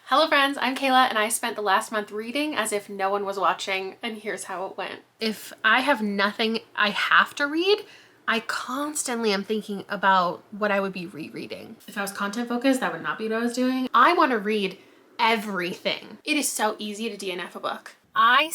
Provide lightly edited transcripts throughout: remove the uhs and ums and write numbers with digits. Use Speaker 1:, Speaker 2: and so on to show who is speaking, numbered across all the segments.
Speaker 1: Hello friends, I'm Kayla and I spent the last month reading as if no one was watching, and here's how it went. If I have nothing I have to read, I constantly am thinking about what I would be rereading. If I was content focused, that would not be what I was doing. I want to read everything. It is so easy to DNF a book. I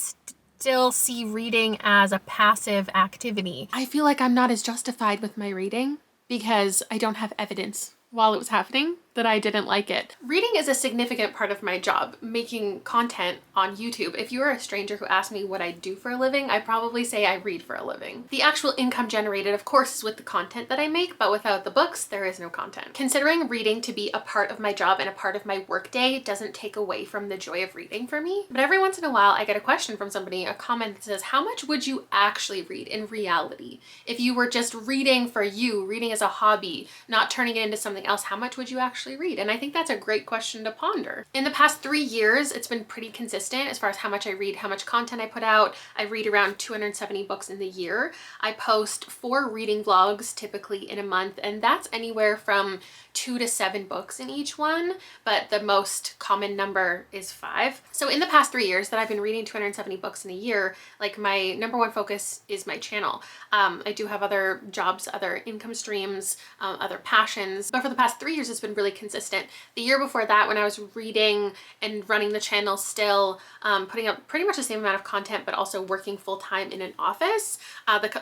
Speaker 1: still see reading as a passive activity. I feel like I'm not as justified with my reading because I don't have evidence while it was happening that I didn't like it. Reading is a significant part of my job, making content on YouTube. If you are a stranger who asked me what I do for a living, I'd probably say I read for a living. The actual income generated, of course, is with the content that I make, but without the books, there is no content. Considering reading to be a part of my job and a part of my workday doesn't take away from the joy of reading for me. But every once in a while, I get a question from somebody, a comment that says, how much would you actually read in reality? If you were just reading for you, reading as a hobby, not turning it into something else, how much would you actually read? And I think that's a great question to ponder. In the past 3 years, it's been pretty consistent as far as how much I read, how much content I put out. I read around 270 books in the year. I post 4 reading vlogs typically in a month, and that's anywhere from 2 to 7 books in each one, but the most common number is 5. So in the past 3 years that I've been reading 270 books in a year, like my number one focus is my channel. I do have other jobs, other income streams, other passions, but for the past 3 years, it's been really consistent. The year before that, when I was reading and running the channel still, putting up pretty much the same amount of content, but also working full-time in an office,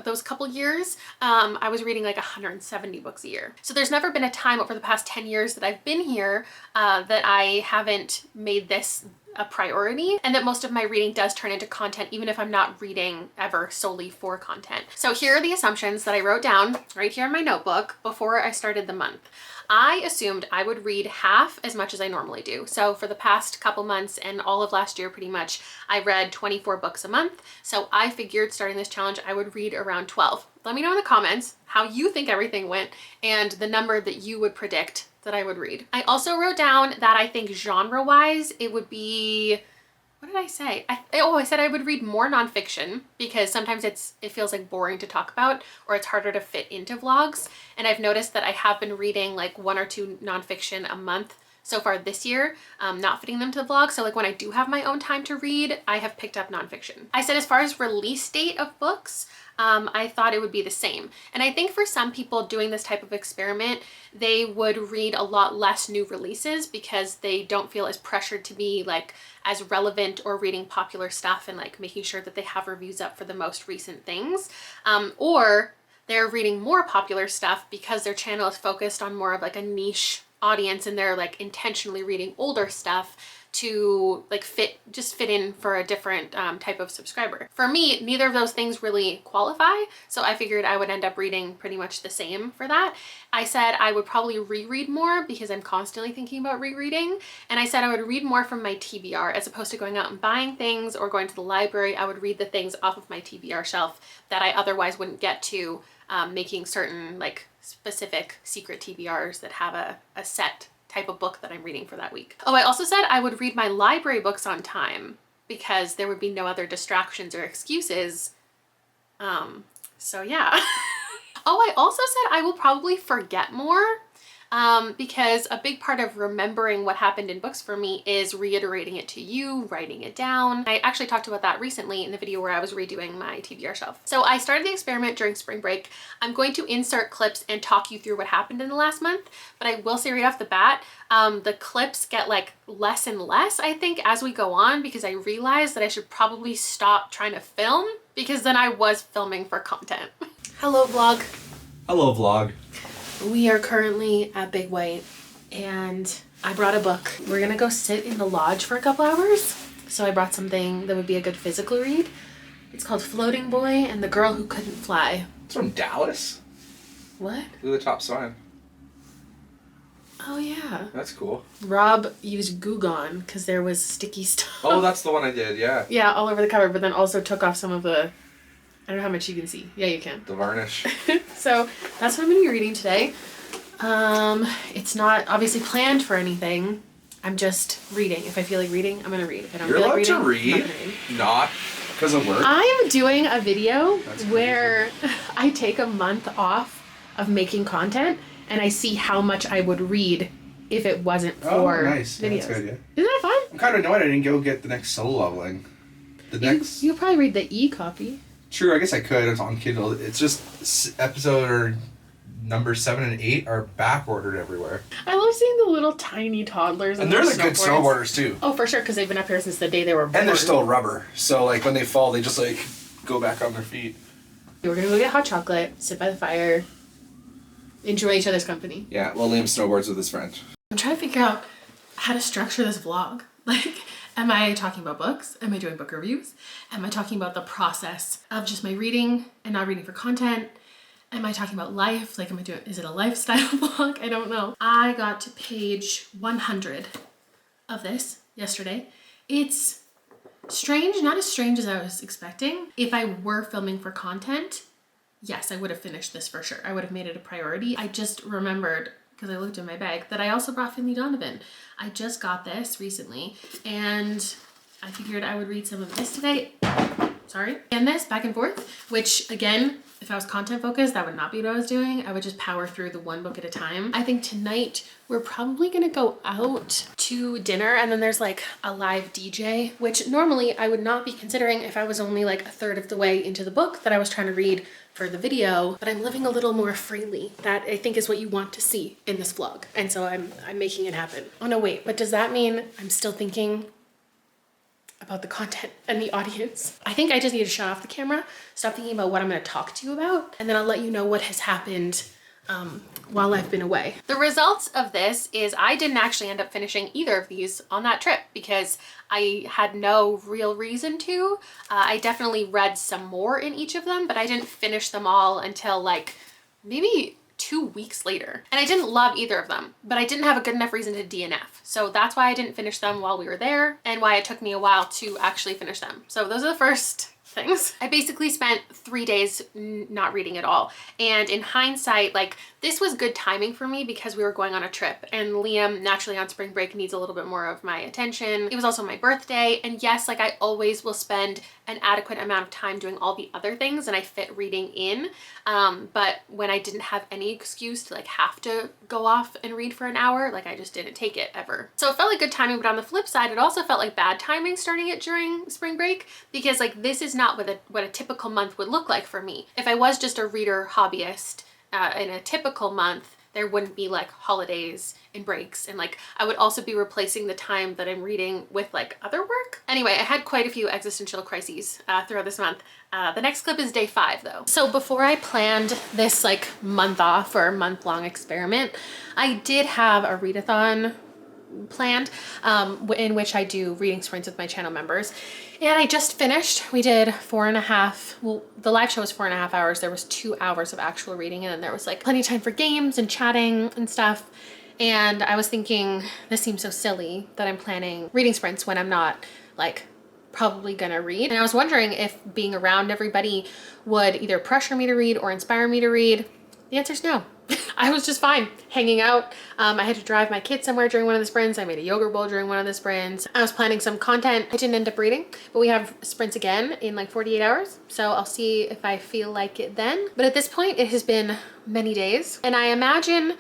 Speaker 1: those couple years, I was reading like 170 books a year. So there's never been a time over the past 10 years that I've been here that I haven't made this a priority, and that most of my reading does turn into content even if I'm not reading ever solely for content. So here are the assumptions that I wrote down right here in my notebook before I started the month. I assumed I would read half as much as I normally do. So for the past couple months and all of last year pretty much, I read 24 books a month. So I figured starting this challenge, I would read around 12. Let me know in the comments how you think everything went and the number that you would predict that I would read. I also wrote down that I think genre-wise, it would be, what did I say? I said I would read more nonfiction because sometimes it feels like boring to talk about, or it's harder to fit into vlogs. And I've noticed that I have been reading like 1 or 2 nonfiction a month so far this year, not fitting them to the vlog. So like when I do have my own time to read, I have picked up nonfiction. I said as far as release date of books, I thought it would be the same. And I think for some people doing this type of experiment, they would read a lot less new releases because they don't feel as pressured to be like as relevant or reading popular stuff and like making sure that they have reviews up for the most recent things. Or they're reading more popular stuff because their channel is focused on more of like a niche audience and they're like intentionally reading older stuff to like fit in for a different type of subscriber. For me, neither of those things really qualify, so I figured I would end up reading pretty much the same for that. I said I would probably reread more because I'm constantly thinking about rereading, and I said I would read more from my TBR as opposed to going out and buying things or going to the library. I would read the things off of my TBR shelf that I otherwise wouldn't get to, making certain like specific secret TBRs that have a set type of book that I'm reading for that week. Oh, I also said I would read my library books on time because there would be no other distractions or excuses. So yeah. Oh, I also said I will probably forget more because a big part of remembering what happened in books for me is reiterating it to you, writing it down. I actually talked about that recently in the video where I was redoing my TBR shelf. So I started the experiment during spring break. I'm going to insert clips and talk you through what happened in the last month, but I will say right off the bat, the clips get like less and less, I think, as we go on, because I realized that I should probably stop trying to film because then I was filming for content. Hello vlog.
Speaker 2: Hello vlog.
Speaker 1: We are currently at Big White and I brought a book. We're gonna go sit in the lodge for a couple hours. So I brought something that would be a good physical read. It's called Floating Boy and the Girl Who Couldn't Fly.
Speaker 2: It's from Dallas?
Speaker 1: What?
Speaker 2: Look at the top sign.
Speaker 1: Oh yeah.
Speaker 2: That's cool.
Speaker 1: Rob used Goo Gone because there was sticky stuff.
Speaker 2: Oh, that's the one I did, yeah.
Speaker 1: Yeah, all over the cover, but then also took off some of the, I don't know how much you can see. Yeah, you can.
Speaker 2: The varnish.
Speaker 1: So that's what I'm gonna be reading today. It's not obviously planned for anything. I'm just reading. If I feel like reading, I'm gonna read. If I don't
Speaker 2: You're
Speaker 1: feel like
Speaker 2: allowed
Speaker 1: reading,
Speaker 2: to
Speaker 1: I'm
Speaker 2: read,
Speaker 1: not gonna read.
Speaker 2: not because of work.
Speaker 1: I am doing a video
Speaker 2: That's
Speaker 1: where I take a month off of making content and I see how much I would read if it wasn't for
Speaker 2: Oh, nice.
Speaker 1: videos.
Speaker 2: Yeah, that's a good idea.
Speaker 1: Isn't that fun?
Speaker 2: I'm kind of annoyed I didn't go get the next Solo Leveling.
Speaker 1: You probably read the e-copy.
Speaker 2: True, I guess I could. It's on Kindle. It's just episode or number 7 and 8 are back ordered everywhere.
Speaker 1: I love seeing the little tiny toddlers.
Speaker 2: And they're the good snowboarders too.
Speaker 1: Oh, for sure, because they've been up here since the day they were born.
Speaker 2: And they're still rubber. So like when they fall, they just like go back on their feet.
Speaker 1: We're gonna go get hot chocolate, sit by the fire, enjoy each other's company.
Speaker 2: Yeah, well, Liam snowboards with his friend.
Speaker 1: I'm trying to figure out how to structure this vlog. Like, am I talking about books? Am I doing book reviews? Am I talking about the process of just my reading and not reading for content? Am I talking about life? Like, is it a lifestyle vlog? I don't know. I got to page 100 of this yesterday. It's strange, not as strange as I was expecting. If I were filming for content, yes, I would have finished this for sure. I would have made it a priority. I just remembered, because I looked in my bag, that I also brought Finley Donovan. I just got this recently, and I figured I would read some of this today. Sorry. And this back and forth, which again, if I was content focused, that would not be what I was doing. I would just power through the one book at a time. I think tonight we're probably gonna go out to dinner, and then there's like a live DJ, which normally I would not be considering if I was only like a third of the way into the book that I was trying to read for the video, but I'm living a little more freely. That I think is what you want to see in this vlog. And so I'm making it happen. Oh no, wait, but does that mean I'm still thinking about the content and the audience? I think I just need to shut off the camera, stop thinking about what I'm going to talk to you about, and then I'll let you know what has happened while I've been away. The results of this is I didn't actually end up finishing either of these on that trip because I had no real reason to. I definitely read some more in each of them, but I didn't finish them all until like maybe 2 weeks later. And I didn't love either of them, but I didn't have a good enough reason to DNF. So that's why I didn't finish them while we were there and why it took me a while to actually finish them. So those are the first things. I basically spent 3 days not reading at all. And in hindsight, like, this was good timing for me because we were going on a trip, and Liam, naturally on spring break, needs a little bit more of my attention. It was also my birthday, and yes, like, I always will spend an adequate amount of time doing all the other things and I fit reading in. But when I didn't have any excuse to like have to go off and read for an hour, like, I just didn't take it ever. So it felt like good timing, but on the flip side, it also felt like bad timing starting it during spring break, because like this is not what a typical month would look like for me. If I was just a reader hobbyist in a typical month, there wouldn't be like holidays and breaks, and like I would also be replacing the time that I'm reading with like other work. Anyway, I had quite a few existential crises throughout this month. The next clip is day 5 though. So before I planned this like month off or month-long experiment, I did have a readathon planned in which I do reading sprints with my channel members. And I just finished. We did 4.5, well, the live show was 4.5 hours. There was 2 hours of actual reading, and then there was like plenty of time for games and chatting and stuff. And I was thinking, this seems so silly that I'm planning reading sprints when I'm not like probably gonna read. And I was wondering if being around everybody would either pressure me to read or inspire me to read. The answer is no. I was just fine hanging out. I had to drive my kids somewhere during one of the sprints. I made a yogurt bowl during one of the sprints. I was planning some content. I didn't end up reading, but we have sprints again in like 48 hours. So I'll see if I feel like it then. But at this point, it has been many days. And I imagine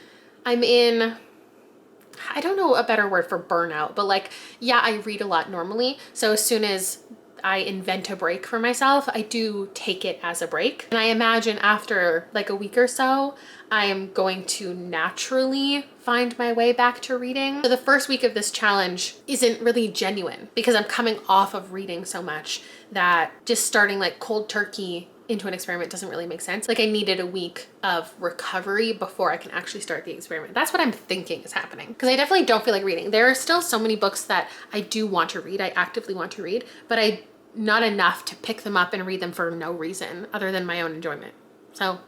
Speaker 1: I'm in, I don't know a better word for burnout, but like, yeah, I read a lot normally. So as soon as I invent a break for myself, I do take it as a break. And I imagine after like a week or so, I am going to naturally find my way back to reading. So the first week of this challenge isn't really genuine because I'm coming off of reading so much that just starting like cold turkey into an experiment doesn't really make sense. Like, I needed a week of recovery before I can actually start the experiment. That's what I'm thinking is happening, because I definitely don't feel like reading. There are still so many books that I do want to read, I actively want to read, but not enough to pick them up and read them for no reason other than my own enjoyment. So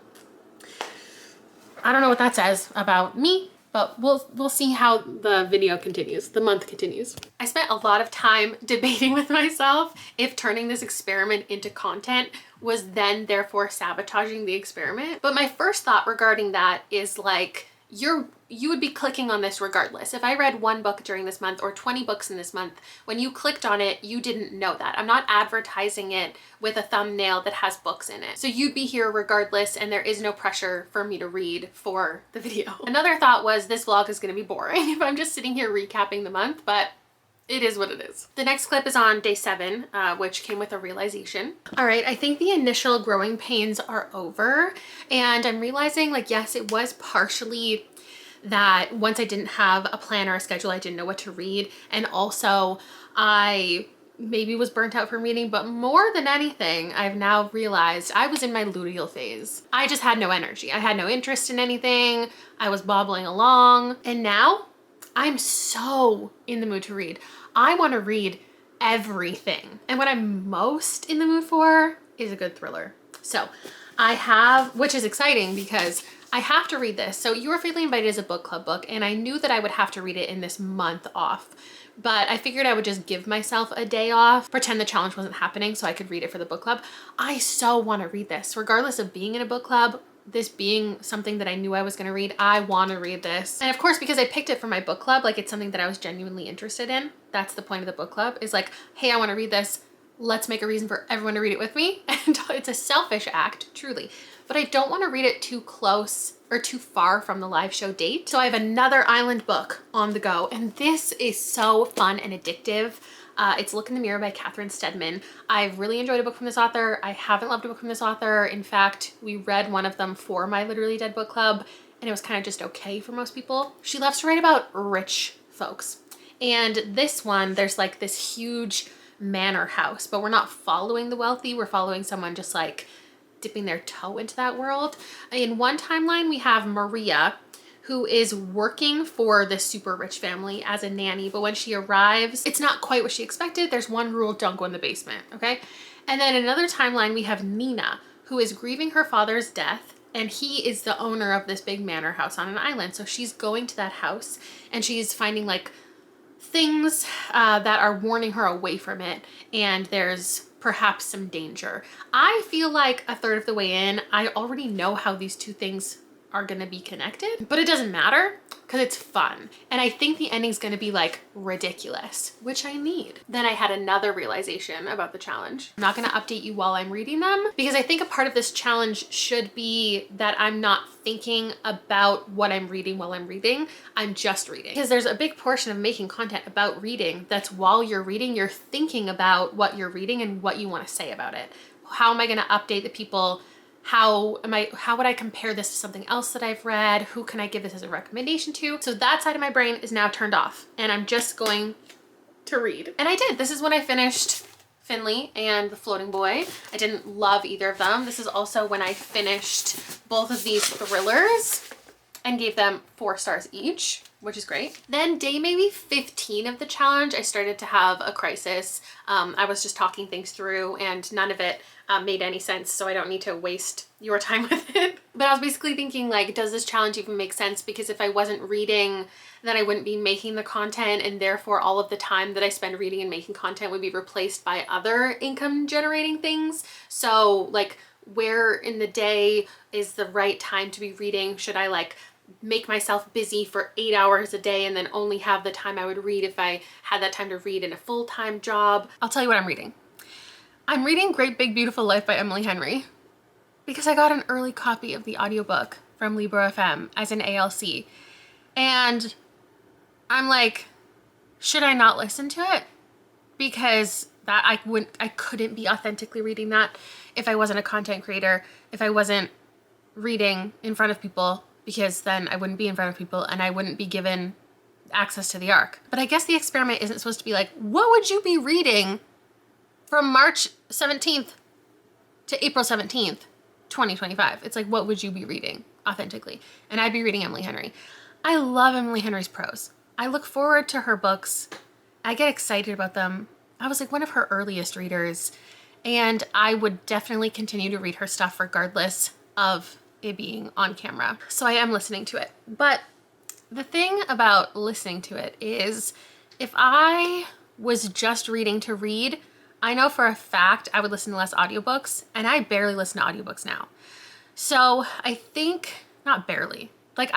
Speaker 1: I don't know what that says about me, but we'll see how the video continues, the month continues. I spent a lot of time debating with myself if turning this experiment into content was then therefore sabotaging the experiment. But my first thought regarding that is like, you would be clicking on this regardless. If I read one book during this month or 20 books in this month, when you clicked on it, you didn't know that. I'm not advertising it with a thumbnail that has books in it. So you'd be here regardless, and there is no pressure for me to read for the video. Another thought was this vlog is gonna be boring if I'm just sitting here recapping the month, but it is what it is. The next clip is on day 7, which came with a realization. All right, I think the initial growing pains are over, and I'm realizing, like, yes, it was partially that once I didn't have a plan or a schedule, I didn't know what to read, and also I maybe was burnt out from reading, but more than anything, I've now realized I was in my luteal phase. I just had no energy. I had no interest in anything. I was bobbling along, and now I'm so in the mood to read. I want to read everything. And what I'm most in the mood for is a good thriller. So I have, which is exciting because I have to read this. So You Are Freely Invited is a book club book, and I knew that I would have to read it in this month off. But I figured I would just give myself a day off, pretend the challenge wasn't happening so I could read it for the book club. I so want to read this, regardless of being in a book club. This being something that I knew I was going to read, I want to read this. And of course, because I picked it for my book club, like it's something that I was genuinely interested in. That's the point of the book club, is like, hey, I want to read this. Let's make a reason for everyone to read it with me. And it's a selfish act, truly. But I don't want to read it too close or too far from the live show date. So I have another island book on the go, and this is so fun and addictive. It's Look in the Mirror by Catherine Steadman. I've really enjoyed a book from this author. I haven't loved a book from this author. In fact, we read one of them for my Literally Dead book club, and it was kind of just okay for most people. She loves to write about rich folks. And this one, there's like this huge manor house, but we're not following the wealthy. We're following someone just like dipping their toe into that world. In one timeline, we have Maria, who is working for this super rich family as a nanny, but when she arrives, it's not quite what she expected. There's one rule: don't go in the basement, okay? And then in another timeline, we have Nina, who is grieving her father's death, and he is the owner of this big manor house on an island. So she's going to that house, and she's finding like things that are warning her away from it, and there's perhaps some danger. I feel like a third of the way in, I already know how these two things are gonna be connected, but it doesn't matter because it's fun. And I think the ending's gonna be like ridiculous, which I need. Then I had another realization about the challenge. I'm not gonna update you while I'm reading them because I think a part of this challenge should be that I'm not thinking about what I'm reading while I'm reading. I'm just reading. Because there's a big portion of making content about reading that's while you're reading, you're thinking about what you're reading and what you want to say about it. How am I gonna update the people? How would I compare this to something else that I've read? Who can I give this as a recommendation to? So that side of my brain is now turned off, and I'm just going to read. And I did. This is when I finished Finley and The Floating Boy. I didn't love either of them. This is also when I finished both of these thrillers and gave them 4 stars each, which is great. Then day maybe 15 of the challenge, I started to have a crisis. I was just talking things through, and none of it made any sense, so I don't need to waste your time with it. But I was basically thinking, like, does this challenge even make sense? Because if I wasn't reading, then I wouldn't be making the content, and therefore all of the time that I spend reading and making content would be replaced by other income generating things. So like, where in the day is the right time to be reading? Should I like make myself busy for 8 hours a day and then only have the time I would read if I had that time to read in a full-time job? I'll tell you what I'm reading. I'm reading Great Big Beautiful Life by Emily Henry because I got an early copy of the audiobook from Libro FM as an ALC. And I'm like, should I not listen to it? Because that I couldn't be authentically reading that if I wasn't a content creator, if I wasn't reading in front of people, because then I wouldn't be in front of people and I wouldn't be given access to the ARC. But I guess the experiment isn't supposed to be like, what would you be reading from March 17th to April 17th, 2025? It's like, what would you be reading authentically? And I'd be reading Emily Henry. I love Emily Henry's prose. I look forward to her books. I get excited about them. I was like one of her earliest readers, and I would definitely continue to read her stuff regardless of it being on camera. So I am listening to it. But the thing about listening to it is, if I was just reading to read, I know for a fact I would listen to less audiobooks, and I barely listen to audiobooks now. So I think, not barely, like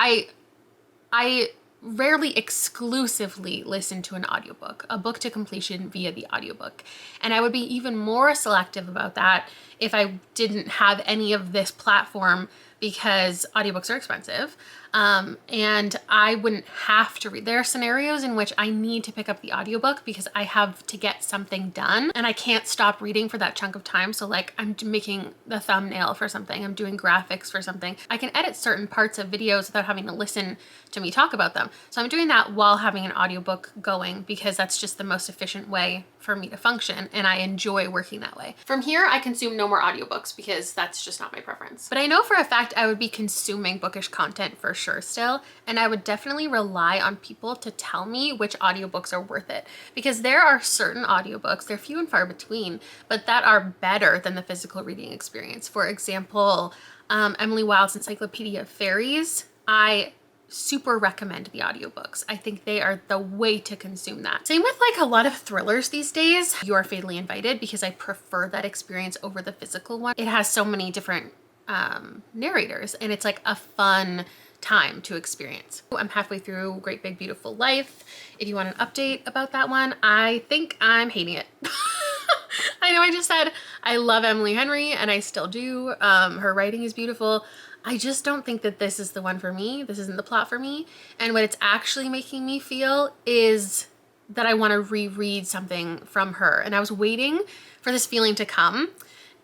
Speaker 1: I rarely exclusively listen to an audiobook, a book to completion via the audiobook. And I would be even more selective about that if I didn't have any of this platform, because audiobooks are expensive. And I wouldn't have to read. There are scenarios in which I need to pick up the audiobook because I have to get something done and I can't stop reading for that chunk of time. So like I'm making the thumbnail for something, I'm doing graphics for something. I can edit certain parts of videos without having to listen to me talk about them. So I'm doing that while having an audiobook going because that's just the most efficient way for me to function, and I enjoy working that way. From here, I consume no more audiobooks because that's just not my preference. But I know for a fact I would be consuming bookish content for sure still, and I would definitely rely on people to tell me which audiobooks are worth it, because there are certain audiobooks, they're few and far between, but that are better than the physical reading experience. For example, Emily Wilde's Encyclopedia of Fairies, I super recommend the audiobooks. I think they are the way to consume that. Same with like a lot of thrillers these days. You Are Fatally Invited, because I prefer that experience over the physical one. It has so many different narrators, and it's like a fun time to experience. I'm halfway through Great Big Beautiful Life. If you want an update about that one, I think I'm hating it. I know I just said I love Emily Henry, and I still do. Her writing is beautiful. I just don't think that this is the one for me. This isn't the plot for me. And what it's actually making me feel is that I want to reread something from her. And I was waiting for this feeling to come,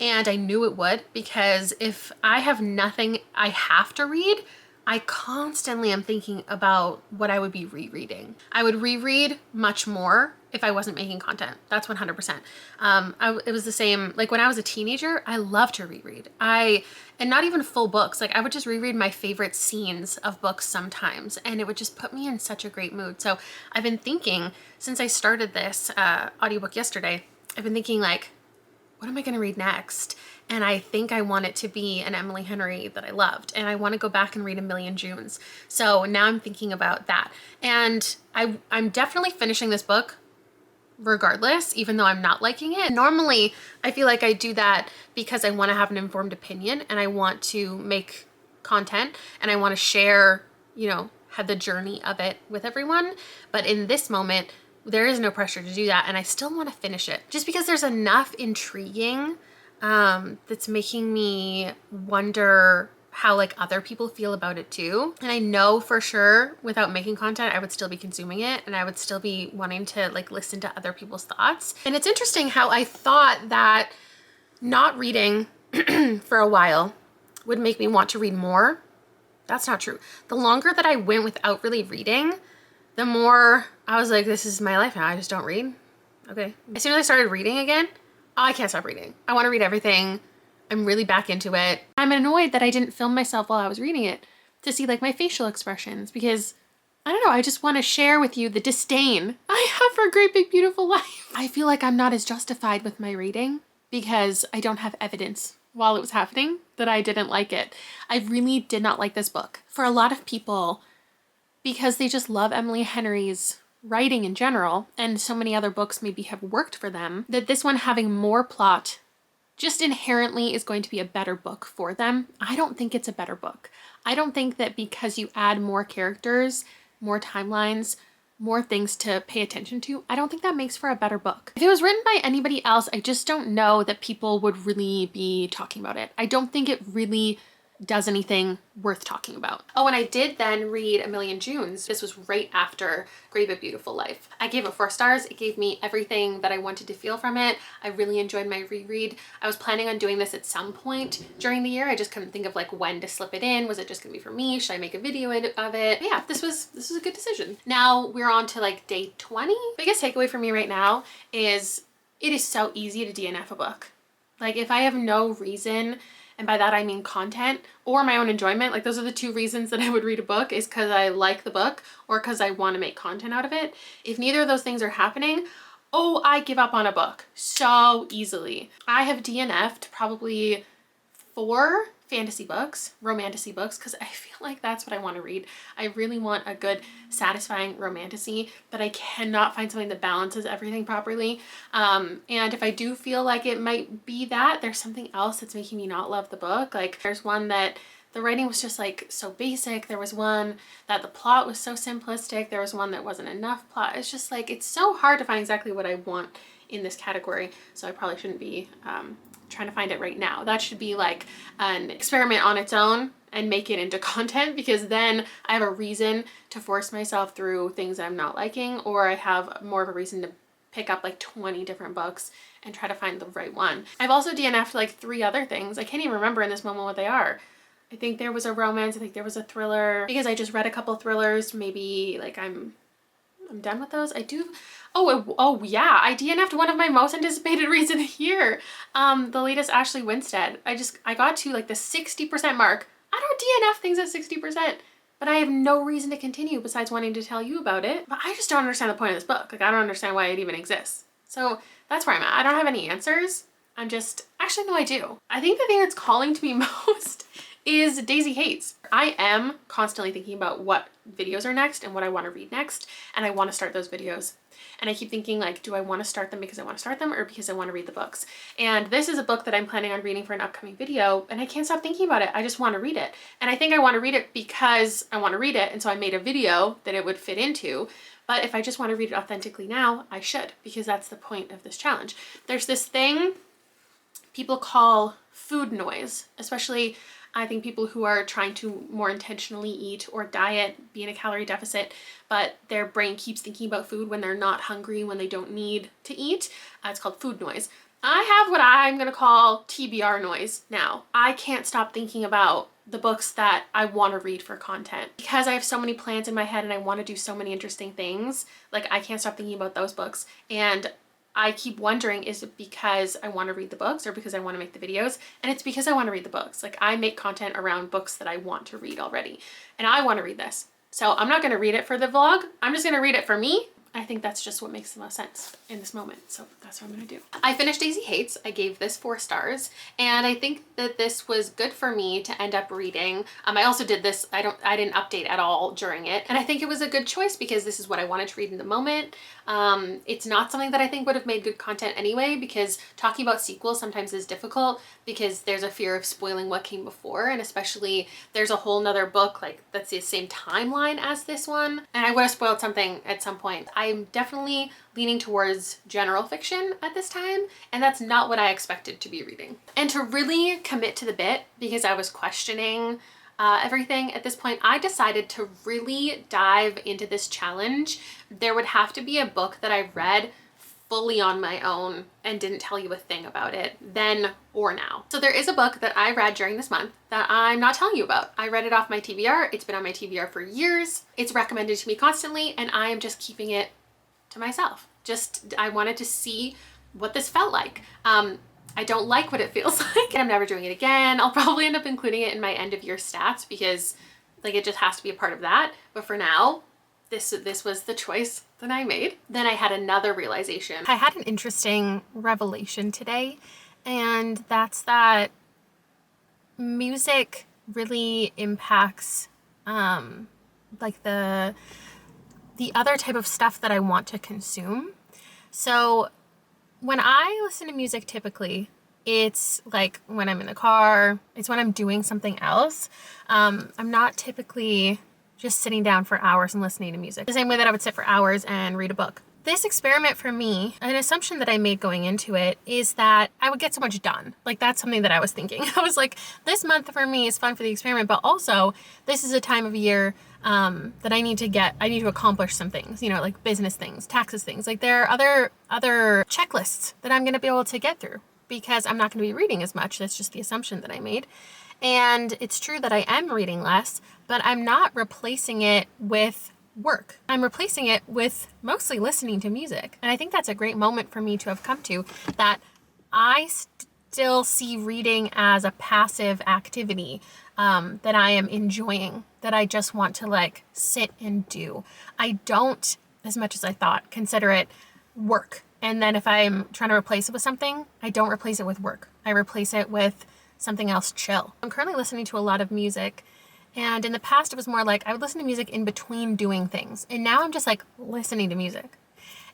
Speaker 1: and I knew it would, because if I have nothing I have to read, I constantly am thinking about what I would be rereading. I would reread much more if I wasn't making content. That's 100%. It was the same, like when I was a teenager, I loved to reread. And not even full books, like I would just reread my favorite scenes of books sometimes, and it would just put me in such a great mood. So I've been thinking, since I started this audiobook yesterday, I've been thinking like, what am I gonna read next? And I think I want it to be an Emily Henry that I loved. And I want to go back and read A Million Junes. So now I'm thinking about that. And I'm definitely finishing this book regardless, even though I'm not liking it. Normally, I feel like I do that because I want to have an informed opinion and I want to make content and I want to share, have the journey of it with everyone. But in this moment, there is no pressure to do that. And I still want to finish it just because there's enough intriguing that's making me wonder how like other people feel about it too. And I know for sure without making content, I would still be consuming it and I would still be wanting to like listen to other people's thoughts. And it's interesting how I thought that not reading for a while would make me want to read more. That's not true. The longer that I went without really reading, the more I was like, this is my life now. I just don't read. Okay. As soon as I started reading again, I can't stop reading. I want to read everything. I'm really back into it. I'm annoyed that I didn't film myself while I was reading it to see like my facial expressions, because I don't know, I just want to share with you the disdain I have for Great Big Beautiful Life. I feel like I'm not as justified with my reading because I don't have evidence while it was happening that I didn't like it. I really did not like this book. For a lot of people, because they just love Emily Henry's writing in general, and so many other books maybe have worked for them, that this one having more plot just inherently is going to be a better book for them. I don't think it's a better book. I don't think that because you add more characters, more timelines, more things to pay attention to, I don't think that makes for a better book. If it was written by anybody else, I just don't know that people would really be talking about it. I don't think it really does anything worth talking about. Oh, and I did then read A Million Junes. This was right after Great Big Beautiful Life. I gave it 4 stars. It gave me everything that I wanted to feel from it. I really enjoyed my reread. I was planning on doing this at some point during the year. I just couldn't think of like when to slip it in. Was it just gonna be for me? Should I make a video of it? But yeah, this was a good decision. Now we're on to like day 20. Biggest takeaway for me right now is it is so easy to DNF a book. Like if I have no reason, and by that I mean content or my own enjoyment, like those are the 2 reasons that I would read a book, is because I like the book or because I want to make content out of it. If neither of those things are happening, I give up on a book so easily. I have DNF'd probably 4 fantasy books, romantasy books, because I feel like that's what I want to read. I really want a good, satisfying romantasy, but I cannot find something that balances everything properly. And if I do feel like it might be that, there's something else that's making me not love the book. Like there's one that the writing was just like so basic. There was one that the plot was so simplistic. There was one that wasn't enough plot. It's just like, it's so hard to find exactly what I want in this category. So I probably shouldn't be trying to find it right now. That should be like an experiment on its own and make it into content, because then I have a reason to force myself through things that I'm not liking, or I have more of a reason to pick up like 20 different books and try to find the right one. I've also DNF'd like 3 other things. I can't even remember in this moment what they are. I think there was a romance, I think there was a thriller, because I just read a couple thrillers. Maybe like I'm done with those. I do. Oh yeah, I DNF'd one of my most anticipated reads of the year. The latest Ashley Winstead. I got to like the 60% mark. I don't DNF things at 60%, but I have no reason to continue besides wanting to tell you about it. But I just don't understand the point of this book. Like, I don't understand why it even exists. So that's where I'm at. I don't have any answers. Actually, no, I do. I think the thing that's calling to me most is Daisy Hates. I am constantly thinking about what videos are next and what I want to read next, and I want to start those videos. And I keep thinking like, do I want to start them because I want to start them or because I want to read the books? And this is a book that I'm planning on reading for an upcoming video, and I can't stop thinking about it. I just want to read it. And I think I want to read it because I want to read it, and so I made a video that it would fit into. But if I just want to read it authentically now, I should, because that's the point of this challenge. There's this thing people call food noise, especially I think people who are trying to more intentionally eat or diet, be in a calorie deficit, but their brain keeps thinking about food when they're not hungry, when they don't need to eat. It's called food noise. I have what I'm gonna call TBR noise now. I can't stop thinking about the books that I want to read for content, because I have so many plans in my head and I want to do so many interesting things. Like, I can't stop thinking about those books, and I keep wondering, is it because I want to read the books or because I want to make the videos? And it's because I want to read the books. Like, I make content around books that I want to read already, and I want to read this. So I'm not going to read it for the vlog. I'm just going to read it for me. I think that's just what makes the most sense in this moment. So that's what I'm gonna do. I finished Daisy Hates. I gave this 4 stars, and I think that this was good for me to end up reading. I also did this, I didn't update at all during it, and I think it was a good choice because this is what I wanted to read in the moment. It's not something that I think would have made good content anyway, because talking about sequels sometimes is difficult because there's a fear of spoiling what came before, and especially there's a whole nother book like that's the same timeline as this one, and I would have spoiled something at some point. I'm definitely leaning towards general fiction at this time, and that's not what I expected to be reading. And to really commit to the bit, because I was questioning everything at this point, I decided to really dive into this challenge. There would have to be a book that I read fully on my own and didn't tell you a thing about it then or now. So there is a book that I read during this month that I'm not telling you about. I read it off my TBR. It's been on my TBR for years. It's recommended to me constantly, and I am just keeping it to myself. I wanted to see what this felt like. I don't like what it feels like, and I'm never doing it again. I'll probably end up including it in my end of year stats because like it just has to be a part of that. But for now, this was the choice that I made. Then I had another realization. I had an interesting revelation today, and that's that music really impacts like the other type of stuff that I want to consume. So when I listen to music, typically it's like when I'm in the car, it's when I'm doing something else. I'm not typically just sitting down for hours and listening to music the same way that I would sit for hours and read a book. This experiment for me, an assumption that I made going into it is that I would get so much done. Like, that's something that I was thinking. I was like, this month for me is fun for the experiment, but also this is a time of year that I need to accomplish some things, like business things, taxes things. Like, there are other checklists that I'm going to be able to get through because I'm not going to be reading as much. That's just the assumption that I made. And it's true that I am reading less, but I'm not replacing it with work. I'm replacing it with mostly listening to music. And I think that's a great moment for me to have come to, that I still see reading as a passive activity that I am enjoying, that I just want to like sit and do. I don't, as much as I thought, consider it work. And then if I'm trying to replace it with something, I don't replace it with work. I replace it with something else chill. I'm currently listening to a lot of music, and in the past it was more like I would listen to music in between doing things, and now I'm just like listening to music,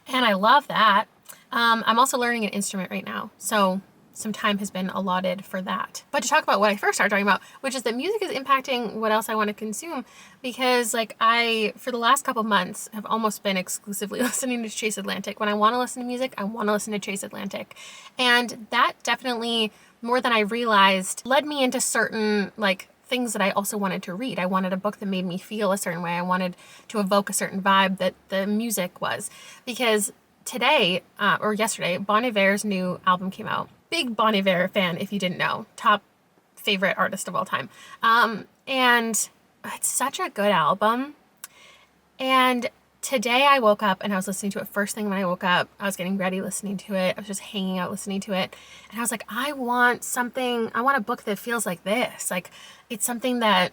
Speaker 1: and I love that. I'm also learning an instrument right now, so some time has been allotted for that. But to talk about what I first started talking about, which is that music is impacting what else I want to consume, because like I, for the last couple months, have almost been exclusively listening to Chase Atlantic. When I want to listen to music, I want to listen to Chase Atlantic. And that definitely, more than I realized, led me into certain like things that I also wanted to read. I wanted a book that made me feel a certain way. I wanted to evoke a certain vibe that the music was. Because today, or yesterday, Bon Iver's new album came out. Big Bon Iver fan, if you didn't know. Top favorite artist of all time. And it's such a good album. And today I woke up and I was listening to it first thing when I woke up. I was getting ready listening to it. I was just hanging out listening to it. And I was like, I want a book that feels like this. Like, it's something that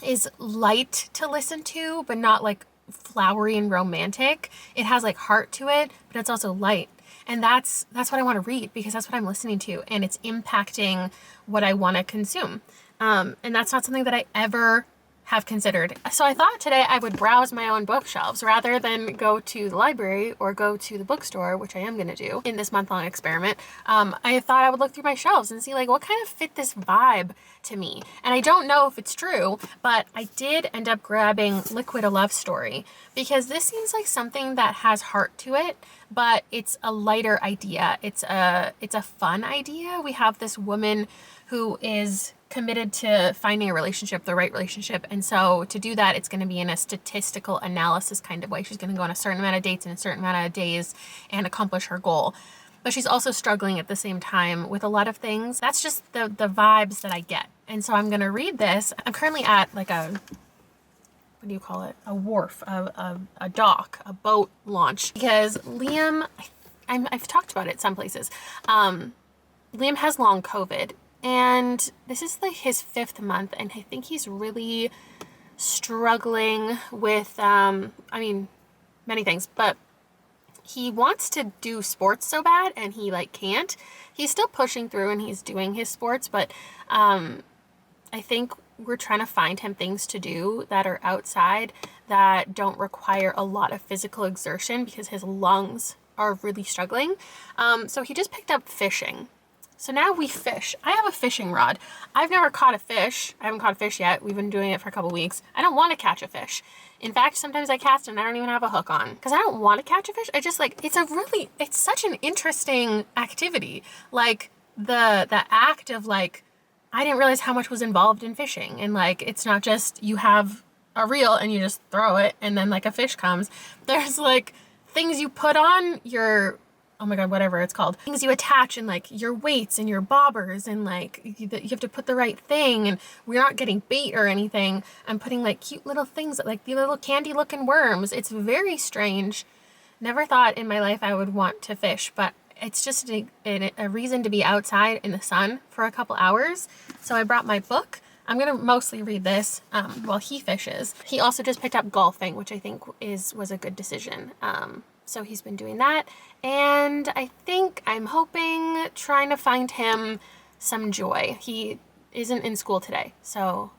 Speaker 1: is light to listen to, but not like flowery and romantic. It has like heart to it, but it's also light. And that's what I want to read, because that's what I'm listening to, and it's impacting what I want to consume. And that's not something that I ever have considered. So I thought today I would browse my own bookshelves rather than go to the library or go to the bookstore, which I am going to do in this month-long experiment. I thought I would look through my shelves and see like what kind of fit this vibe to me. And I don't know if it's true, but I did end up grabbing Liquid: A Love Story, because this seems like something that has heart to it, but it's a lighter idea. It's a fun idea. We have this woman who is committed to finding a relationship, the right relationship. And so to do that, it's going to be in a statistical analysis kind of way. She's going to go on a certain amount of dates in a certain amount of days and accomplish her goal. But she's also struggling at the same time with a lot of things. That's just the vibes that I get. And so I'm going to read this. I'm currently at like a, what do you call it? A wharf, a dock, a boat launch. Because Liam, I've talked about it some places. Liam has long COVID. And this is like his 5th month, and I think he's really struggling with, many things, but he wants to do sports so bad, and he like can't. He's still pushing through and he's doing his sports, but I think we're trying to find him things to do that are outside that don't require a lot of physical exertion, because his lungs are really struggling. So he just picked up fishing. So now we fish. I have a fishing rod. I've never caught a fish. I haven't caught a fish yet. We've been doing it for a couple weeks. I don't want to catch a fish. In fact, sometimes I cast and I don't even have a hook on, because I don't want to catch a fish. I just like, it's such an interesting activity. Like the act of like, I didn't realize how much was involved in fishing. And like, it's not just you have a reel and you just throw it and then like a fish comes. There's like things you put on your, oh my God, whatever it's called. Things you attach, and like your weights and your bobbers, and like you have to put the right thing, and we're not getting bait or anything. I'm putting like cute little things, like the little candy looking worms. It's very strange. Never thought in my life I would want to fish, but it's just a reason to be outside in the sun for a couple hours. So I brought my book. I'm going to mostly read this while he fishes. He also just picked up golfing, which I think was a good decision. So he's been doing that. And I think I'm hoping, trying to find him some joy. He isn't in school today. So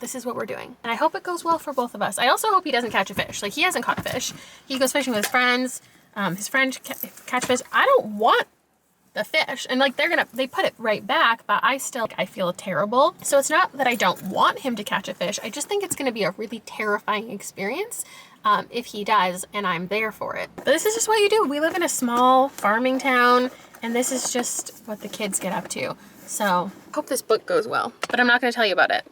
Speaker 1: this is what we're doing. And I hope it goes well for both of us. I also hope he doesn't catch a fish. Like, he hasn't caught a fish. He goes fishing with his friends. His friends catch fish. I don't want the fish, and like they put it right back, but I feel terrible. So it's not that I don't want him to catch a fish. I just think it's going to be a really terrifying experience if he does, and I'm there for it. But this is just what you do. We live in a small farming town, and this is just what the kids get up to. So hope this book goes well, but I'm not going to tell you about it.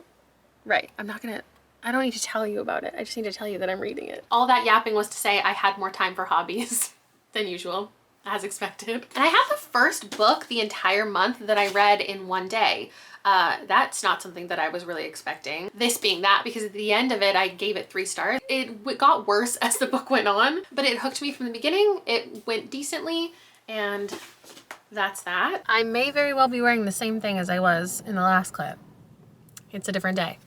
Speaker 1: Right. I don't need to tell you about it. I just need to tell you that I'm reading it. All that yapping was to say I had more time for hobbies than usual, as expected. And I have the first book the entire month that I read in one day. That's not something that I was really expecting. This being that, because at the end of it, I gave it 3 stars. It got worse as the book went on, but it hooked me from the beginning. It went decently, and that's that. I may very well be wearing the same thing as I was in the last clip. It's a different day.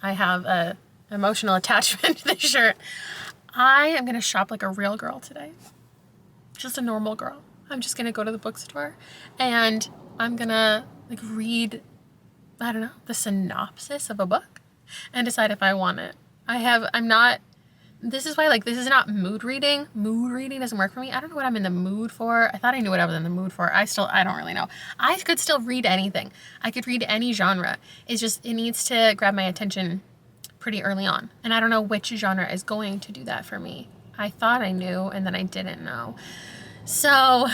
Speaker 1: I have a emotional attachment to this shirt. I am gonna shop like a real girl today. Just a normal girl. I'm just gonna go to the bookstore and I'm gonna like read, I don't know, the synopsis of a book and decide if I want it. I'm not This is why, like, this is not mood reading. Mood reading doesn't work for me. I don't know what I'm in the mood for. I thought I knew what I was in the mood for. I don't really know. I could still read anything. I could read any genre. It's just, it needs to grab my attention pretty early on. And I don't know which genre is going to do that for me. I thought I knew, and then I didn't know. So,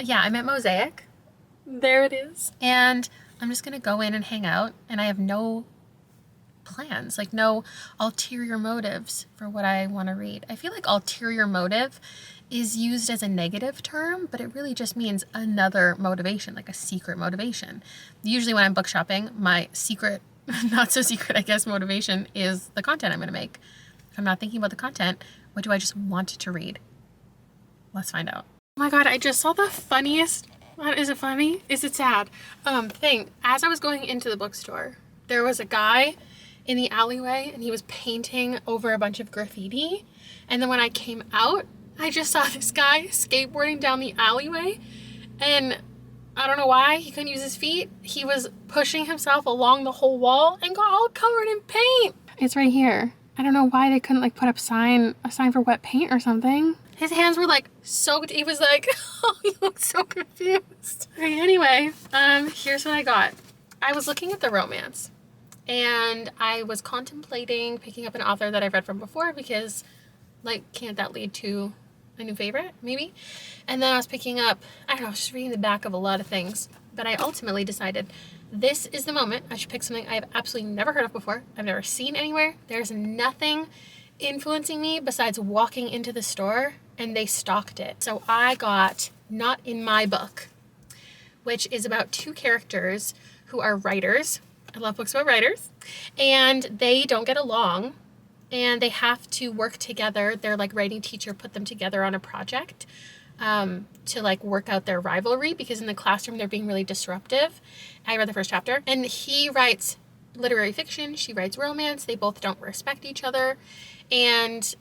Speaker 1: yeah, I'm at Mosaic. There it is. And I'm just going to go in and hang out, and I have no plans, like no ulterior motives for what I want to read. I feel like ulterior motive is used as a negative term, but it really just means another motivation, like a secret motivation. Usually when I'm book shopping, my secret, not so secret, I guess, motivation is the content I'm going to make. If I'm not thinking about the content, what do I just want to read? Let's find out. Oh my God, I just saw the funniest, is it funny? Is it sad? Thing. As I was going into the bookstore, there was a guy in the alleyway and he was painting over a bunch of graffiti. And then when I came out, I just saw this guy skateboarding down the alleyway, and I don't know why he couldn't use his feet. He was pushing himself along the whole wall and got all covered in paint. It's right here. I don't know why they couldn't like put up a sign for wet paint or something. His hands were like soaked. He was like, oh, he looked so confused. Okay, anyway, here's what I got. I was looking at the romance, and I was contemplating picking up an author that I've read from before because, like, can't that lead to a new favorite, maybe? And then I was picking up, I don't know, I was just reading the back of a lot of things. But I ultimately decided this is the moment I should pick something I have absolutely never heard of before. I've never seen anywhere. There's nothing influencing me besides walking into the store and they stocked it. So I got Not in My Book, which is about two characters who are writers. I love books about writers. And they don't get along, and they have to work together. Their like writing teacher put them together on a project to like work out their rivalry, because in the classroom they're being really disruptive. I read the first chapter, and he writes literary fiction, she writes romance. They both don't respect each other, and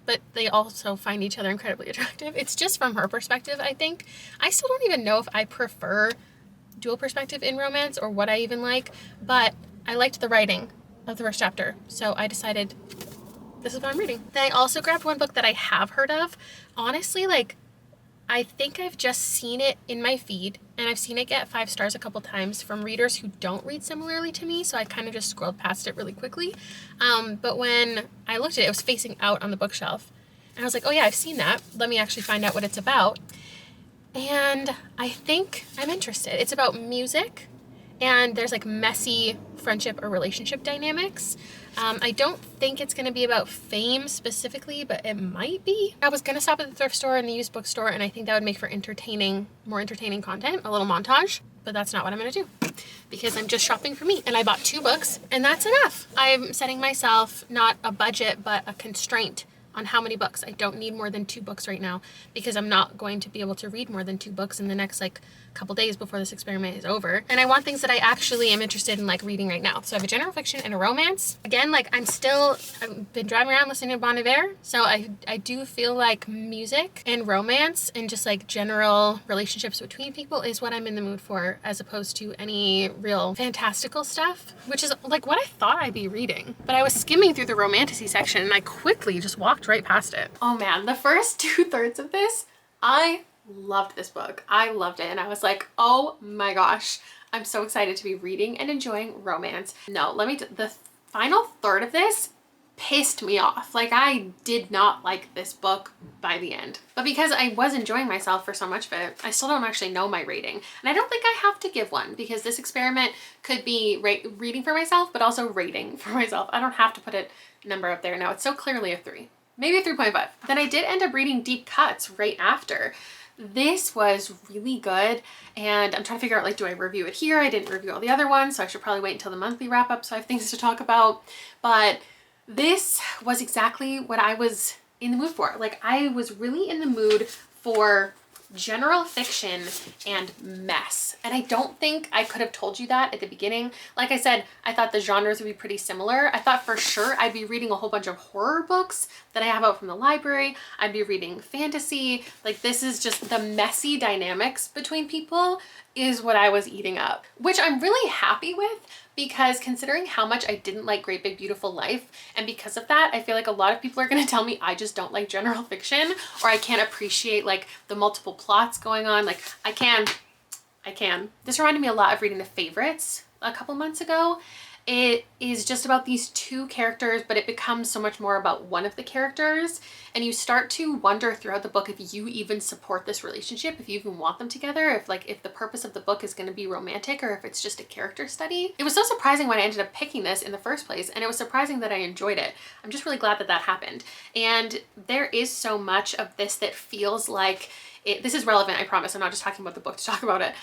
Speaker 1: but they also find each other incredibly attractive. It's just from her perspective, I think. I still don't even know if I prefer dual perspective in romance or what I even like, but I liked the writing of the first chapter, so I decided this is what I'm reading. Then I also grabbed one book that I have heard of. Honestly, like, I think I've just seen it in my feed, and I've seen it get 5 stars a couple times from readers who don't read similarly to me, so I kind of just scrolled past it really quickly. But when I looked at it, it was facing out on the bookshelf, and I was like, oh yeah, I've seen that. Let me actually find out what it's about. And I think I'm interested. It's about music, and there's like messy friendship or relationship dynamics. I don't think it's going to be about fame specifically, but it might be. I was going to stop at the thrift store and the used bookstore, and I think that would make for more entertaining content, a little montage, but that's not what I'm going to do because I'm just shopping for me, and I bought 2 books, and that's enough. I'm setting myself not a budget, but a constraint on how many books. I don't need more than 2 books right now because I'm not going to be able to read more than 2 books in the next like couple days before this experiment is over. And I want things that I actually am interested in like reading right now. So I have a general fiction and a romance. Again, like I've been driving around listening to Bon Iver, so I do feel like music and romance and just like general relationships between people is what I'm in the mood for, as opposed to any real fantastical stuff, which is like what I thought I'd be reading. But I was skimming through the romantasy section and I quickly just walked right past it. Oh man, the first 2/3 of this, I loved this book. I loved it, and I was like, oh my gosh, I'm so excited to be reading and enjoying romance. No, the final third of this pissed me off. Like, I did not like this book by the end. But because I was enjoying myself for so much of it, I still don't actually know my rating. And I don't think I have to give one, because this experiment could be reading for myself, but also rating for myself. I don't have to put a number up there. Now it's so clearly a 3. Maybe a 3.5. Then I did end up reading Deep Cuts right after. This was really good, and I'm trying to figure out, like, do I review it here? I didn't review all the other ones, so I should probably wait until the monthly wrap up so I have things to talk about. But this was exactly what I was in the mood for. Like, I was really in the mood for general fiction and mess. And I don't think I could have told you that at the beginning. Like I said, I thought the genres would be pretty similar. I thought for sure I'd be reading a whole bunch of horror books that I have out from the library. I'd be reading fantasy. Like, this is just the messy dynamics between people is what I was eating up, which I'm really happy with, because considering how much I didn't like Great Big Beautiful Life, and because of that, I feel like a lot of people are going to tell me I just don't like general fiction, or I can't appreciate like the multiple plots going on. Like I can. This reminded me a lot of reading The Favorites a couple months ago. It is just about these two characters, but it becomes so much more about one of the characters. And you start to wonder throughout the book if you even support this relationship, if you even want them together, if the purpose of the book is going to be romantic or if it's just a character study. It was so surprising when I ended up picking this in the first place, and it was surprising that I enjoyed it. I'm just really glad that that happened. And there is so much of this that feels like this is relevant, I promise. I'm not just talking about the book to talk about it.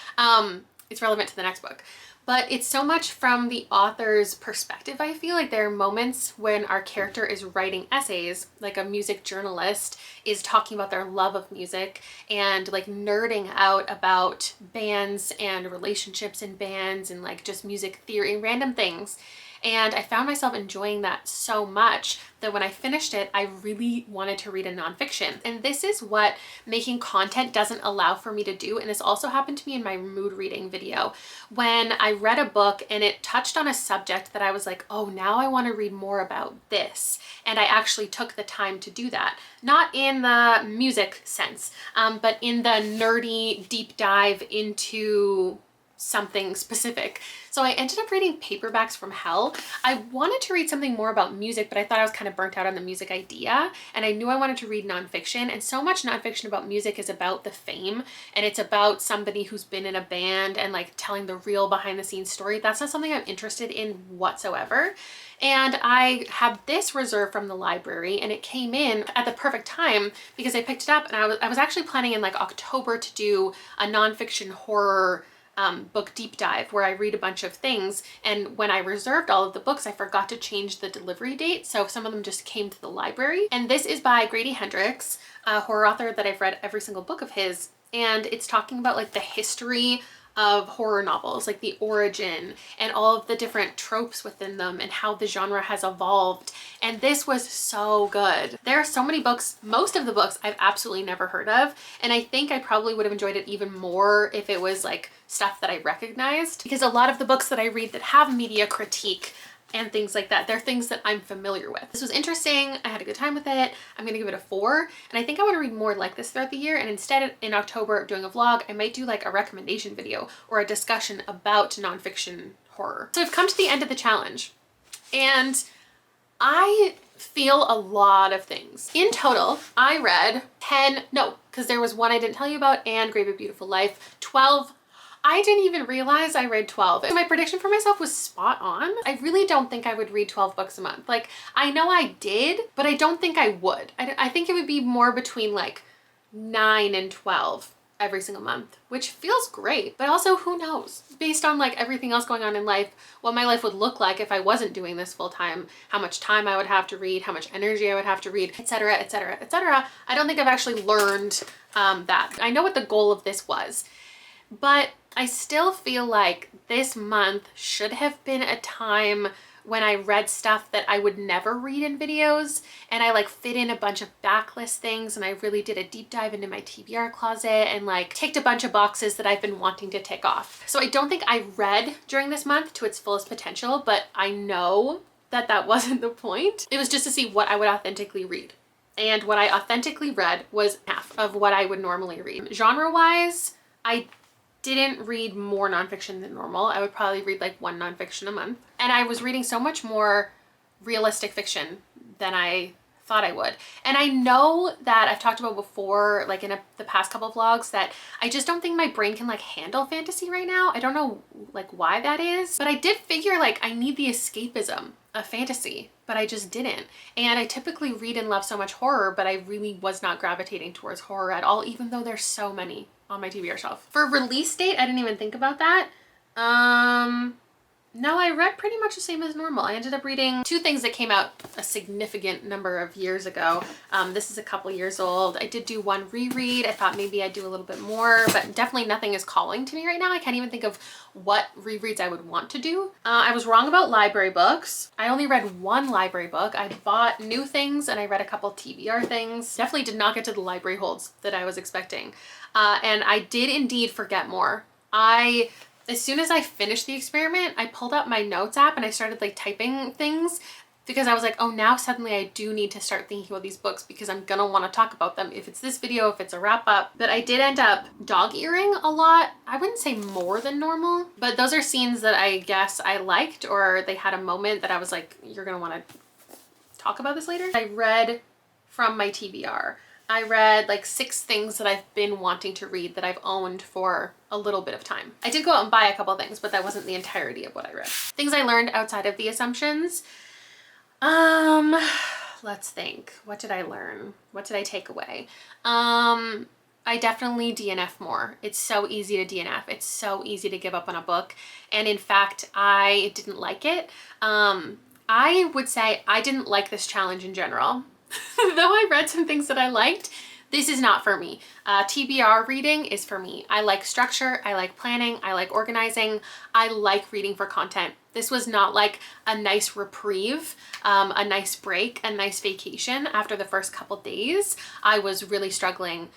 Speaker 1: It's relevant to the next book. But it's so much from the author's perspective, I feel like there are moments when our character is writing essays, like a music journalist is talking about their love of music and like nerding out about bands and relationships in bands and like just music theory and random things. And I found myself enjoying that so much that when I finished it, I really wanted to read a nonfiction. And this is what making content doesn't allow for me to do. And this also happened to me in my mood reading video. When I read a book and it touched on a subject that I was like, oh, now I want to read more about this. And I actually took the time to do that. Not in the music sense, but in the nerdy deep dive into something specific. So I ended up reading Paperbacks from Hell. I wanted to read something more about music, but I thought I was kind of burnt out on the music idea, and I knew I wanted to read nonfiction, and so much nonfiction about music is about the fame, and it's about somebody who's been in a band and like telling the real behind the scenes story. That's not something I'm interested in whatsoever. And I had this reserved from the library, and it came in at the perfect time because I picked it up, and I was actually planning in like October to do a nonfiction horror book deep dive where I read a bunch of things, and when I reserved all of the books I forgot to change the delivery date, so some of them just came to the library. And this is by Grady Hendrix, a horror author that I've read every single book of his, and it's talking about like the history of horror novels, like the origin and all of the different tropes within them and how the genre has evolved. And this was so good. There are so many books, most of the books I've absolutely never heard of, and I think I probably would have enjoyed it even more if it was like stuff that I recognized, because a lot of the books that I read that have media critique and things like that, they're things that I'm familiar with. This was interesting. I had a good time with it. I'm gonna give it a 4, and I think I want to read more like this throughout the year. And instead, in October of doing a vlog, I might do like a recommendation video or a discussion about nonfiction horror. So I've come to the end of the challenge, and I feel a lot of things. In total, I read 10, no, because there was one I didn't tell you about, and Great Big Beautiful Life, 12. I didn't even realize I read 12. My prediction for myself was spot on. I really don't think I would read 12 books a month. Like, I know I did, but I don't think I would. I think it would be more between like 9 and 12 every single month, which feels great, but also who knows? Based on like everything else going on in life, what my life would look like if I wasn't doing this full time, how much time I would have to read, how much energy I would have to read, etc., etc., etc. I don't think I've actually learned that. I know what the goal of this was, but I still feel like this month should have been a time when I read stuff that I would never read in videos, and I like fit in a bunch of backlist things, and I really did a deep dive into my TBR closet and like ticked a bunch of boxes that I've been wanting to tick off. So I don't think I read during this month to its fullest potential, but I know that that wasn't the point. It was just to see what I would authentically read. And what I authentically read was half of what I would normally read. Genre-wise, I didn't read more nonfiction than normal. I would probably read like 1 nonfiction a month. And I was reading so much more realistic fiction than I thought I would. And I know that I've talked about before, like in the past couple vlogs, that I just don't think my brain can like handle fantasy right now. I don't know like why that is, but I did figure like I need the escapism of fantasy, but I just didn't. And I typically read and love so much horror, but I really was not gravitating towards horror at all, even though there's so many on my TBR shelf. For release date, I didn't even think about that. No, I read pretty much the same as normal. I ended up reading 2 things that came out a significant number of years ago. This is a couple years old. I did do 1 reread. I thought maybe I'd do a little bit more, but definitely nothing is calling to me right now. I can't even think of what rereads I would want to do. I was wrong about library books. I only read 1 library book. I bought new things and I read a couple TBR things. Definitely did not get to the library holds that I was expecting. And I did indeed forget more. I as soon as I finished the experiment, I pulled up my notes app and I started like typing things because I was like, oh, now suddenly I do need to start thinking about these books because I'm gonna want to talk about them if it's this video, if it's a wrap up. But I did end up dog earing a lot. I wouldn't say more than normal, but those are scenes that I guess I liked, or they had a moment that I was like, you're gonna want to talk about this later. I read from my TBR. I read like 6 things that I've been wanting to read that I've owned for a little bit of time. I did go out and buy a couple of things, but that wasn't the entirety of what I read. Things I learned outside of the assumptions. Let's think. What did I learn? What did I take away? I definitely DNF more. It's so easy to DNF. It's so easy to give up on a book. And in fact, I didn't like it. I would say I didn't like this challenge in general. Though I read some things that I liked, this is not for me. TBR reading is for me. I like structure, I like planning, I like organizing, I like reading for content. This was not like a nice reprieve, a nice break, a nice vacation. After the first couple days, I was really struggling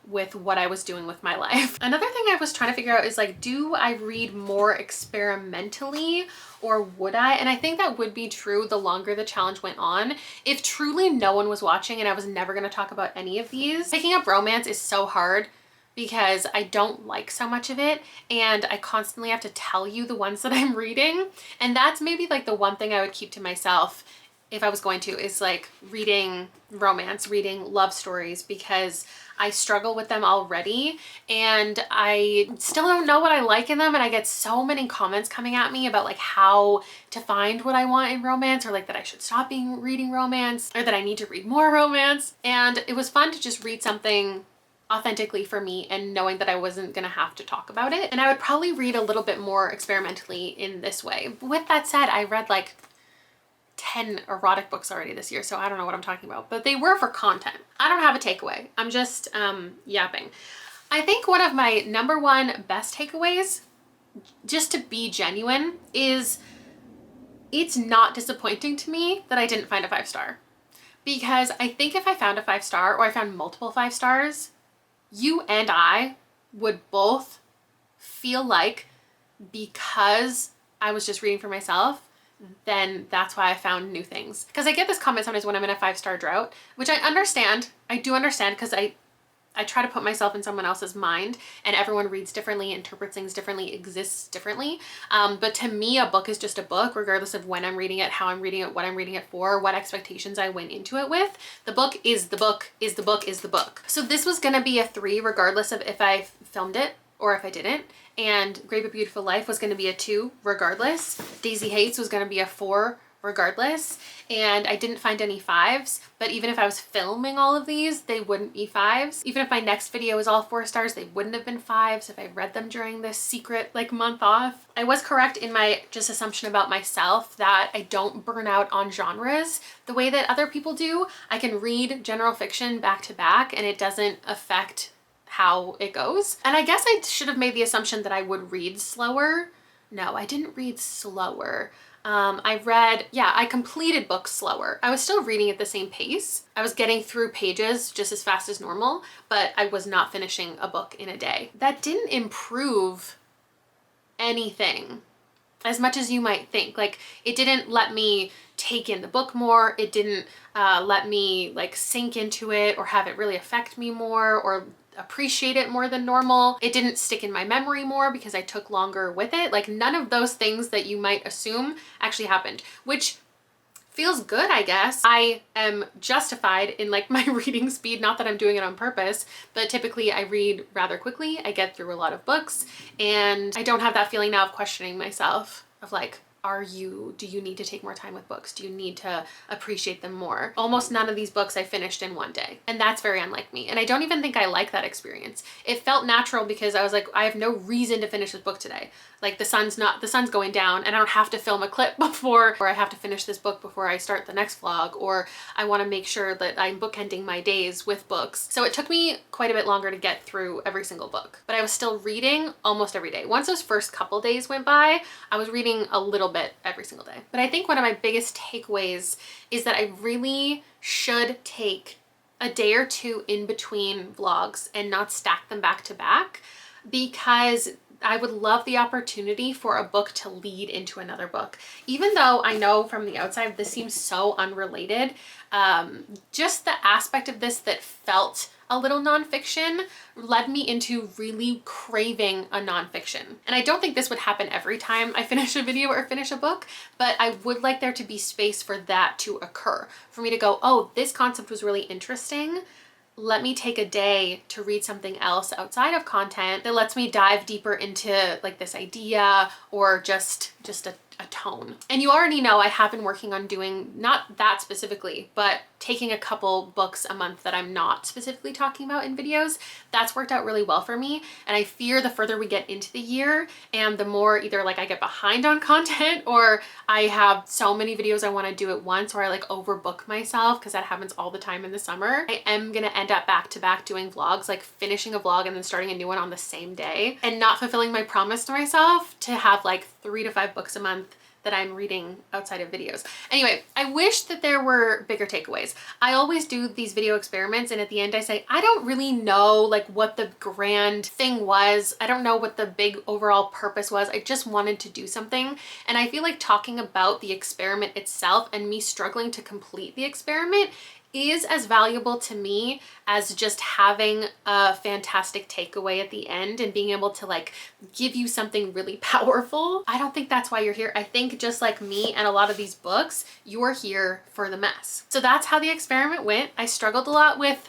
Speaker 1: with what I was doing with my life. Another thing I was trying to figure out is like, do I read more experimentally or would I? And I think that would be true the longer the challenge went on. If truly no one was watching and I was never going to talk about any of these, picking up romance is so hard because I don't like so much of it and I constantly have to tell you the ones that I'm reading. And that's maybe like the one thing I would keep to myself if I was going to, is like reading romance, reading love stories, because I struggle with them already and I still don't know what I like in them. And I get so many comments coming at me about like how to find what I want in romance, or like that I should stop reading romance, or that I need to read more romance. And it was fun to just read something authentically for me and knowing that I wasn't gonna have to talk about it. And I would probably read a little bit more experimentally in this way. With that said, I read like 10 erotic books already this year, so I don't know what I'm talking about, but they were for content. I don't have a takeaway. I'm just yapping. I think one of my number one best takeaways, just to be genuine, is it's not disappointing to me that I didn't find a 5-star. Because I think if I found a 5-star, or I found multiple 5 stars, you and I would both feel like, because I was just reading for myself, then that's why I found new things. Because I get this comment sometimes when I'm in a 5-star drought, which I understand. I do understand, because I try to put myself in someone else's mind, and everyone reads differently, interprets things differently, exists differently. But to me, a book is just a book, regardless of when I'm reading it, how I'm reading it, what I'm reading it for, what expectations I went into it with. The book is the book, is the book, is the book. So this was gonna be a 3, regardless of if I filmed it or if I didn't. And Great But Beautiful Life was gonna be a 2, regardless. Daisy Hates was gonna be a 4, regardless. And I didn't find any 5s, but even if I was filming all of these, they wouldn't be 5s. Even if my next video was all 4 stars, they wouldn't have been 5s if I read them during this secret like month off. I was correct in my just assumption about myself that I don't burn out on genres the way that other people do. I can read general fiction back to back and it doesn't affect how it goes. And I guess I should have made the assumption that I would read slower. No, I didn't read slower. I completed books slower. I was still reading at the same pace. I was getting through pages just as fast as normal, but I was not finishing a book in a day. That didn't improve anything as much as you might think. Like, it didn't let me take in the book more. It didn't let me like sink into it or have it really affect me more or appreciate it more than normal. It didn't stick in my memory more because I took longer with it. Like, none of those things that you might assume actually happened, which feels good, I guess. I am justified in like my reading speed, not that I'm doing it on purpose, but typically I read rather quickly. I get through a lot of books and I don't have that feeling now of questioning myself of like, do you need to take more time with books? Do you need to appreciate them more? Almost none of these books I finished in one day. And that's very unlike me. And I don't even think I like that experience. It felt natural because I was like, I have no reason to finish this book today. Like, the sun's going down and I don't have to film a clip before, or I have to finish this book before I start the next vlog, or I want to make sure that I'm bookending my days with books. So it took me quite a bit longer to get through every single book, but I was still reading almost every day. Once those first couple days went by, I was reading a little bit every single day. But I think one of my biggest takeaways is that I really should take a day or 2 in between vlogs and not stack them back to back, because I would love the opportunity for a book to lead into another book. Even though I know from the outside this seems so unrelated, just the aspect of this that felt a little nonfiction led me into really craving a nonfiction. And I don't think this would happen every time I finish a video or finish a book, but I would like there to be space for that to occur. For me to go, oh, this concept was really interesting. Let me take a day to read something else outside of content that lets me dive deeper into like this idea or just a tone. And you already know I have been working on doing, not that specifically, but taking a couple books a month that I'm not specifically talking about in videos. That's worked out really well for me. And I fear the further we get into the year and the more either like I get behind on content or I have so many videos I want to do at once or I like overbook myself, because that happens all the time in the summer. I am going to end up back to back doing vlogs, like finishing a vlog and then starting a new one on the same day, and not fulfilling my promise to myself to have like 3 to 5 books a month that I'm reading outside of videos. Anyway, I wish that there were bigger takeaways. I always do these video experiments and at the end I say, I don't really know like what the grand thing was. I don't know what the big overall purpose was. I just wanted to do something. And I feel like talking about the experiment itself and me struggling to complete the experiment is as valuable to me as just having a fantastic takeaway at the end and being able to like give you something really powerful. I don't think that's why you're here. I think just like me and a lot of these books, you're here for the mess. So that's how the experiment went. I struggled a lot with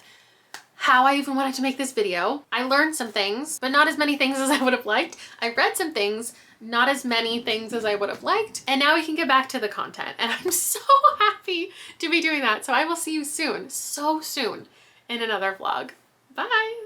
Speaker 1: how I even wanted to make this video. I learned some things, but not as many things as I would have liked. I read some things, not as many things as I would have liked. And now we can get back to the content. And I'm so happy to be doing that. So I will see you soon, so soon, in another vlog. Bye.